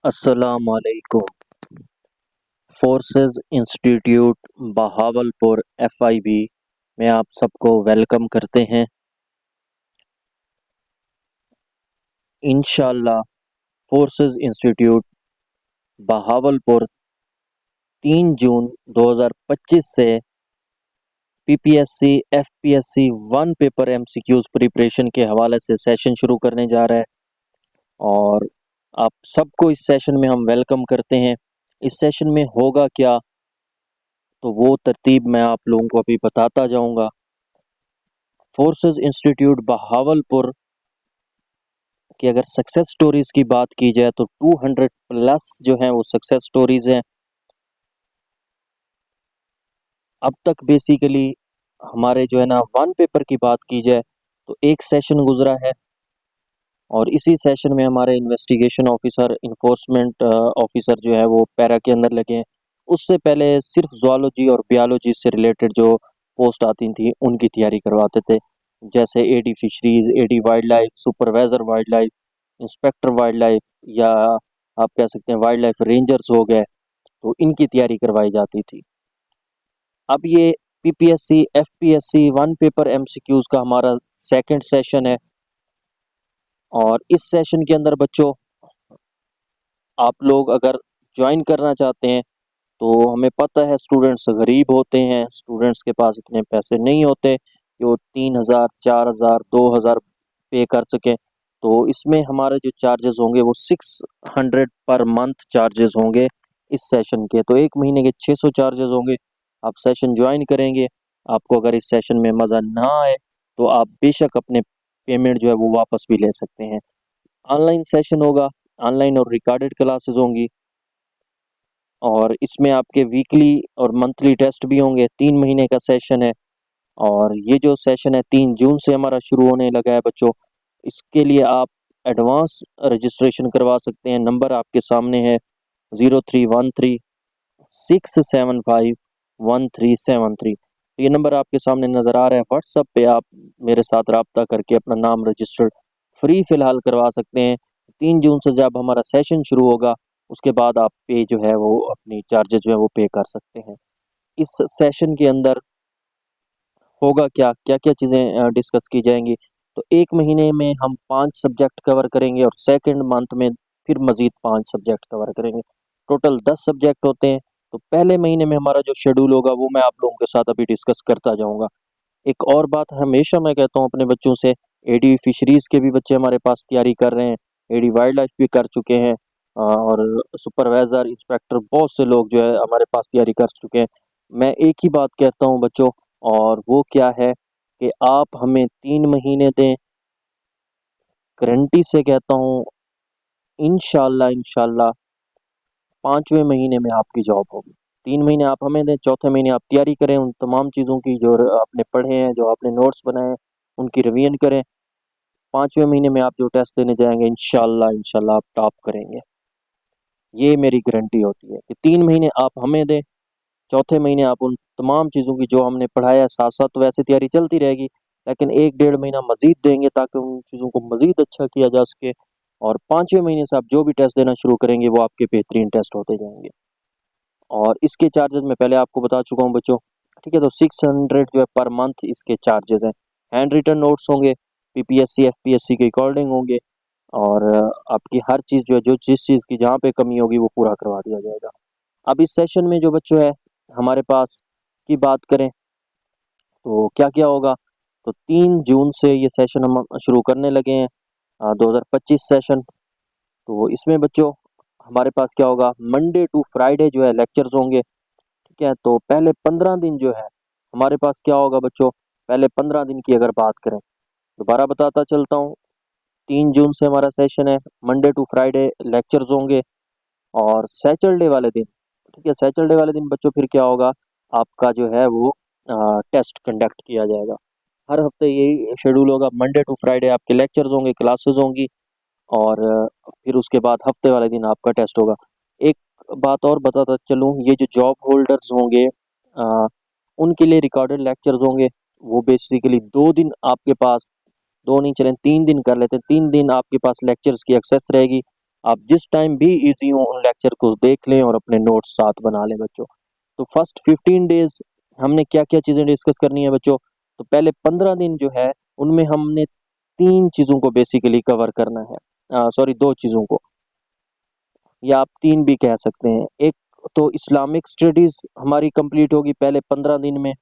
السلام علیکم۔ Forces institute Bahawalpur FIB میں آپ سب کو ویلکم کرتے ہیں۔ انشاءاللہ فورسز انسٹیٹیوٹ بہاولپور 3 جون 2025 سے PPSC FPSC 1 paper MCQs preparation کے حوالے سے سیشن شروع کرنے جا رہا ہے، اور آپ سب کو اس سیشن میں ہم ویلکم کرتے ہیں۔ اس سیشن میں ہوگا کیا، تو وہ ترتیب میں آپ لوگوں کو ابھی بتاتا جاؤں گا۔ فورسز انسٹیٹیوٹ بہاولپور کی اگر سکسیس سٹوریز کی بات کی جائے تو 200 پلس جو ہیں وہ سکسیس سٹوریز ہیں۔ اب تک بیسیکلی ہمارے جو ہے نا 1 پیپر کی بات کی جائے تو ایک سیشن گزرا ہے، اور اسی سیشن میں ہمارے انویسٹیگیشن آفیسر، انفورسمنٹ آفیسر جو ہے وہ پیرا کے اندر لگے ہیں۔ اس سے پہلے صرف زوالوجی اور بیالوجی سے ریلیٹڈ جو پوسٹ آتی تھیں ان کی تیاری کرواتے تھے، جیسے AD fisheries, AD wildlife, supervisor wildlife, inspector wildlife, یا آپ کہہ سکتے ہیں وائلڈ لائف رینجرز ہو گئے، تو ان کی تیاری کروائی جاتی تھی۔ اب یہ PPSC FPSC 1 پیپر MCQs کا ہمارا سیکنڈ سیشن ہے، اور اس سیشن کے اندر بچوں آپ لوگ اگر جوائن کرنا چاہتے ہیں تو ہمیں پتہ ہے اسٹوڈنٹس غریب ہوتے ہیں، اسٹوڈنٹس کے پاس اتنے پیسے نہیں ہوتے کہ وہ 3,000 4,000 2,000 پے کر سکیں، تو اس میں ہمارے جو چارجز ہوں گے وہ 600 پر منتھ چارجز ہوں گے اس سیشن کے۔ تو ایک مہینے کے 600 چارجز ہوں گے۔ آپ سیشن جوائن کریں گے، آپ کو اگر اس سیشن میں مزہ نہ آئے تو آپ بے شک اپنے پیمنٹ جو ہے وہ واپس بھی لے سکتے ہیں۔ آن لائن سیشن ہوگا، آن لائن اور ریکارڈڈ کلاسز ہوں گی، اور اس میں آپ کے ویکلی اور منتھلی ٹیسٹ بھی ہوں گے۔ 3 مہینے کا سیشن ہے، اور یہ جو سیشن ہے 3 جون سے ہمارا شروع ہونے لگا ہے بچوں۔ اس کے لیے آپ ایڈوانس رجسٹریشن کروا سکتے ہیں۔ نمبر آپ کے سامنے ہے 0313-675-1373۔ یہ نمبر آپ کے سامنے نظر آ رہا ہے۔ واٹس ایپ پہ آپ میرے ساتھ رابطہ کر کے اپنا نام رجسٹر فری فی الحال کروا سکتے ہیں۔ 3 جون سے جب ہمارا سیشن شروع ہوگا اس کے بعد آپ پے جو ہے وہ اپنی چارجز جو ہے وہ پے کر سکتے ہیں۔ اس سیشن کے اندر ہوگا کیا کیا چیزیں ڈسکس کی جائیں گی، تو ایک مہینے میں ہم 5 سبجیکٹ کور کریں گے، اور سیکنڈ منتھ میں پھر مزید 5 سبجیکٹ کور کریں گے۔ ٹوٹل 10 سبجیکٹ ہوتے ہیں۔ تو پہلے مہینے میں ہمارا جو شیڈول ہوگا وہ میں آپ لوگوں کے ساتھ ابھی ڈسکس کرتا جاؤں گا۔ ایک اور بات ہمیشہ میں کہتا ہوں اپنے بچوں سے، AD فشریز کے بھی بچے ہمارے پاس تیاری کر رہے ہیں، AD وائلڈ لائف بھی کر چکے ہیں، اور سپروائزر، انسپیکٹر، بہت سے لوگ جو ہے ہمارے پاس تیاری کر چکے ہیں۔ میں ایک ہی بات کہتا ہوں بچوں، اور وہ کیا ہے کہ آپ ہمیں 3 مہینے دیں، گارنٹی سے کہتا ہوں انشاءاللہ 5ویں مہینے میں آپ کی جاب ہوگی۔ 3 مہینے آپ ہمیں دیں، چوتھے مہینے آپ تیاری کریں ان تمام چیزوں کی جو آپ نے پڑھے ہیں، جو آپ نے نوٹس بنائے ہیں، ان کی ریویژن کریں۔ 5ویں مہینے میں آپ جو ٹیسٹ دینے جائیں گے انشاءاللہ آپ ٹاپ کریں گے۔ یہ میری گارنٹی ہوتی ہے کہ 3 مہینے آپ ہمیں دیں، چوتھے مہینے آپ ان تمام چیزوں کی جو ہم نے پڑھایا ہے ساتھ ساتھ ویسے تیاری چلتی رہے گی، لیکن 1 1.5 مہینہ مزید دیں گے تاکہ ان چیزوں کو مزید اچھا کیا جا سکے، اور 5ویں مہینے سے آپ جو بھی ٹیسٹ دینا شروع کریں گے وہ آپ کے بہترین ٹیسٹ ہوتے جائیں گے۔ اور اس کے چارجز میں پہلے آپ کو بتا چکا ہوں بچوں، ٹھیک ہے؟ تو 600 جو ہے پر منتھ اس کے چارجز ہیں۔ ہینڈ ریٹن نوٹس ہوں گے PPSC FPSC کے اکارڈنگ ہوں گے، اور آپ کی ہر چیز جو ہے جس چیز کی جہاں پہ کمی ہوگی وہ پورا کروا دیا جائے گا۔ اب اس سیشن میں جو بچوں ہے ہمارے پاس کی بات کریں تو کیا کیا ہوگا، تو 3 جون سے یہ سیشن ہم شروع کرنے لگے ہیں، 2025 سیشن۔ تو اس میں بچوں ہمارے پاس کیا ہوگا، منڈے ٹو فرائیڈے جو ہے لیکچرز ہوں گے، ٹھیک ہے؟ تو پہلے 15 دن جو ہے ہمارے پاس کیا ہوگا بچوں، پہلے 15 دن کی اگر بات کریں، دوبارہ بتاتا چلتا ہوں، 3 جون سے ہمارا سیشن ہے، منڈے ٹو فرائیڈے لیکچرز ہوں گے، اور سیٹرڈے والے دن، ٹھیک ہے، سیٹرڈے والے دن بچوں پھر کیا ہوگا، آپ کا جو ہے وہ ٹیسٹ کنڈکٹ کیا جائے گا۔ ہر ہفتے یہی شیڈول ہوگا، منڈے ٹو فرائیڈے آپ کے لیکچرز ہوں گے، کلاسز ہوں گی، اور پھر اس کے بعد ہفتے والے دن آپ کا ٹیسٹ ہوگا۔ ایک بات اور بتاتا چلوں، یہ جو جاب ہولڈرز ہوں گے ان کے لیے ریکارڈڈ لیکچرز ہوں گے، وہ بیسیکلی 2 دن آپ کے پاس، 2 نہیں چلیں 3 دن کر لیتے ہیں، 3 دن آپ کے پاس لیکچرز کی ایکسیس رہے گی، आप जिस टाइम भी इजी हो उन लेक्चर को देख लें और अपने नोट्स साथ बना लें बच्चों। तो फर्स्ट 15 डेज हमने क्या क्या चीज़ें डिस्कस करनी है बच्चों। तो पहले 15 दिन जो है उनमें हमने 3 चीज़ों को बेसिकली कवर करना है, सॉरी 2 चीज़ों को, या आप 3 भी कह सकते हैं। एक तो इस्लामिक स्टडीज़ हमारी कंप्लीट होगी पहले 15 दिन में,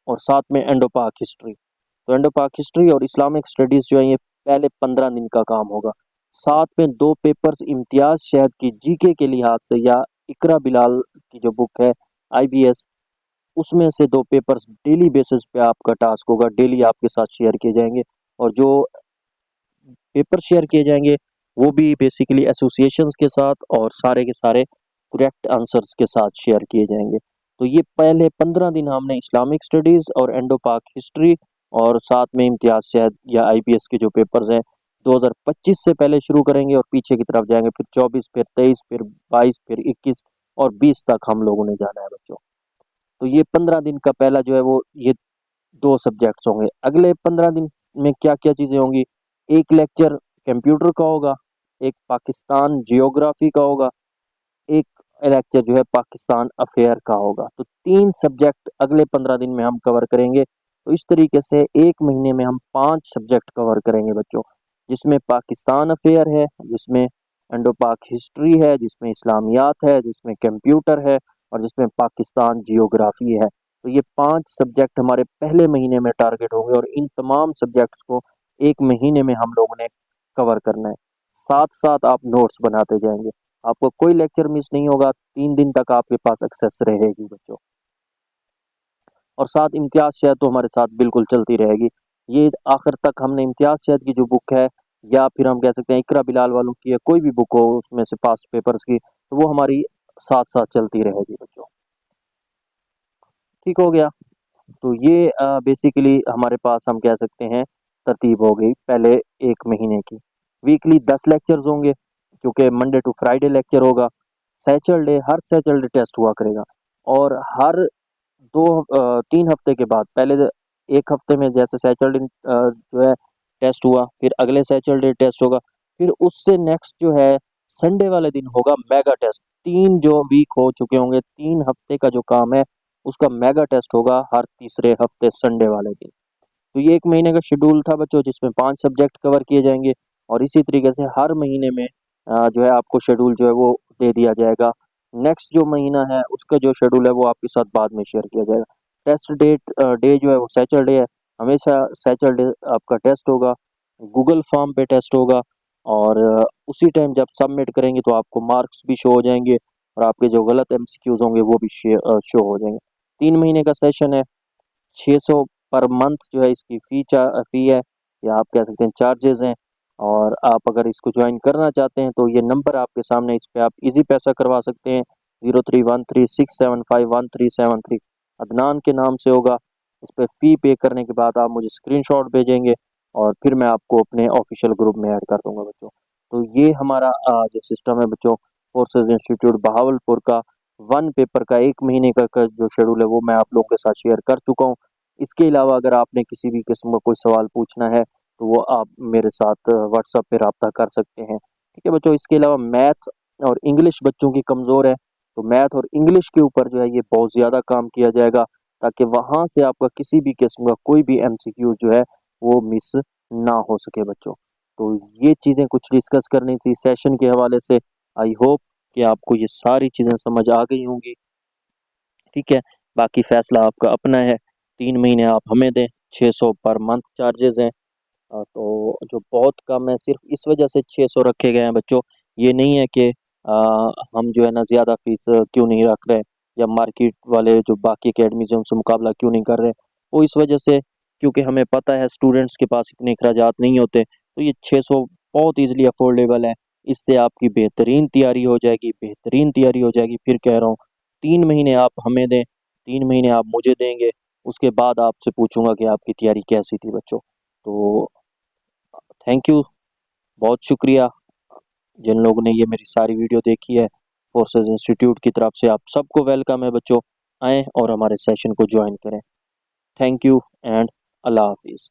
और साथ में इंडो पाक हिस्ट्री। तो इंडो पाक हिस्ट्री और इस्लामिक स्टडीज़ जो है ये पहले 15 दिन का काम होगा। साथ में 2 पेपर्स इम्तियाज शहद की जीके के लिहाज से, या इकरा बिलाल की जो बुक है आईबीएस, उसमें से 2 पेपर्स डेली बेसिस पे आपका टास्क होगा, डेली आपके साथ शेयर किए जाएंगे। और जो पेपर शेयर किए जाएंगे वो भी बेसिकली एसोसिएशंस के साथ और सारे के सारे करेक्ट आंसर्स के साथ शेयर किए जाएंगे। तो ये पहले 15 दिन हमने इस्लामिक स्टडीज़ और इंडो पाक हिस्ट्री और साथ में इम्तियाज शहद या आईपीएस के जो पेपर्स हैं 2025 से पहले शुरू करेंगे और पीछे की तरफ जाएंगे, फिर 24, फिर 23, फिर 22, फिर 21 और 20 तक हम लोगों ने जाना है बच्चों। तो ये 15 दिन का पहला जो है वो ये 2 सब्जेक्ट्स होंगे। अगले 15 दिन में क्या क्या चीज़ें होंगी, एक लेक्चर कंप्यूटर का होगा, एक पाकिस्तान जियोग्राफी का होगा, एक लेक्चर जो है पाकिस्तान अफेयर का होगा। तो 3 सब्जेक्ट अगले 15 दिन में हम कवर करेंगे। तो इस तरीके से 1 महीने में हम 5 सब्जेक्ट कवर करेंगे बच्चों, जिसमें पाकिस्तान अफेयर है, जिसमें इंडो पाक हिस्ट्री है, जिसमें इस्लामियात है, जिसमें कंप्यूटर है और जिसमें पाकिस्तान जियोग्राफी है। तो ये 5 सब्जेक्ट हमारे पहले महीने में टारगेट होंगे और इन तमाम सब्जेक्ट्स को 1 महीने में हम लोगों ने कवर करना है। साथ साथ आप नोट्स बनाते जाएंगे, आपको कोई लेक्चर मिस नहीं होगा, 3 दिन तक आपके पास एक्सेस रहेगी बच्चों। और साथ इम्तियाज शहद तो हमारे साथ बिल्कुल चलती रहेगी। ये आखिर तक हमने इम्तियाज शहद की जो बुक है, या फिर हम कह सकते हैं इकरा बिलाल वालों की, या कोई भी बुक हो उसमें से पास्ट पेपर्स की, तो वो हमारी साथ साथ चलती रहेगी बच्चों। ठीक हो गया। तो ये बेसिकली हमारे पास हम कह सकते हैं तरतीब हो गई पहले 1 महीने की। वीकली 10 लेक्चर्स होंगे, क्योंकि मंडे टू फ्राइडे लेक्चर होगा। सैटरडे, हर सैटरडे टेस्ट हुआ करेगा। और हर 3 हफ्ते के बाद, पहले 1 हफ्ते में जैसे सैटरडे जो है टेस्ट हुआ, फिर अगले सैटरडे टेस्ट होगा, फिर उससे नेक्स्ट जो है संडे वाले दिन होगा मेगा टेस्ट। 3 जो वीक हो चुके होंगे, 3 हफ्ते का जो काम है उसका मेगा टेस्ट होगा हर तीसरे हफ्ते संडे वाले दिन। तो ये 1 महीने का शेड्यूल था बच्चों, जिसमें 5 सब्जेक्ट कवर किए जाएंगे। और इसी तरीके से हर महीने में जो है आपको शेड्यूल जो है वो दे दिया जाएगा। नेक्स्ट जो महीना है उसका जो शेड्यूल है वो आपके साथ बाद में शेयर किया जाएगा। टेस्ट डे जो है वो सैटरडे है, हमेशा सैटरडे आपका टेस्ट होगा, गूगल फॉर्म पे टेस्ट होगा। और उसी टाइम जब सबमिट करेंगे तो आपको मार्क्स भी शो हो जाएंगे, और आपके जो गलत एमसीक्यूज होंगे वो भी शो हो जाएंगे। 3 महीने का सेशन है, 600 पर मंथ जो है इसकी फी है, या आप कह सकते हैं चार्जेस हैं। और आप अगर इसको ज्वाइन करना चाहते हैं तो ये नंबर आपके सामने, इस पे आप इजी पैसा करवा सकते हैं। 03136751 373 अदनान के नाम से होगा। इस पे फी पे करने के बाद आप मुझे स्क्रीनशॉट भेजेंगे और फिर मैं आपको अपने ऑफिशियल ग्रुप में ऐड कर दूंगा बच्चों। तो ये हमारा जो सिस्टम है बच्चों, फोर्सेज इंस्टीट्यूट बहावलपुर का 1 पेपर का 1 महीने का जो शेड्यूल है वो मैं आप लोगों के साथ शेयर कर चुका हूँ। इसके अलावा अगर आपने किसी भी किस्म का कोई सवाल पूछना है तो वो आप मेरे साथ व्हाट्सएप पे रब्ता कर सकते हैं। ठीक है बच्चों। इसके अलावा मैथ और इंग्लिश बच्चों की कमज़ोर है, तो मैथ और इंग्लिश के ऊपर जो है ये बहुत ज़्यादा काम किया जाएगा, ताकि वहाँ से आपका किसी भी किस्म का कोई भी एमसीक्यू जो है वो मिस ना हो सके बच्चों। तो ये चीज़ें कुछ डिस्कस करनी थी सेशन के हवाले से। आई होप कि आपको ये सारी चीज़ें समझ आ गई होंगी। ठीक है, बाकी फैसला आपका अपना है। 3 महीने आप हमें दें, 600 पर मंथ चार्जेस हैं। तो जो बहुत कम है, सिर्फ इस वजह से 600 रखे गए हैं बच्चों। ये नहीं है कि हम जो है ना ज़्यादा फीस क्यों नहीं रख रहे, या मार्केट वाले जो बाकी अकेडमीज हैं उनसे मुकाबला क्यों नहीं कर रहे। वो इस वजह से, क्योंकि हमें पता है स्टूडेंट्स के पास इतने अखराजात नहीं होते, तो ये 600 बहुत ईजिली अफोर्डेबल है। इससे आपकी बेहतरीन तैयारी हो जाएगी, बेहतरीन तैयारी हो जाएगी। फिर कह रहा हूँ, 3 महीने आप हमें दें, 3 महीने आप मुझे देंगे, उसके बाद आपसे पूछूंगा कि आपकी तैयारी कैसी थी बच्चों। तो थैंक यू, बहुत शुक्रिया जिन लोगों ने ये मेरी सारी वीडियो देखी है। फोर्सेस इंस्टीट्यूट की तरफ से आप सबको वेलकम है बच्चों, आएँ और हमारे सेशन को ज्वाइन करें। थैंक यू एंड अल्लाह हाफिज़।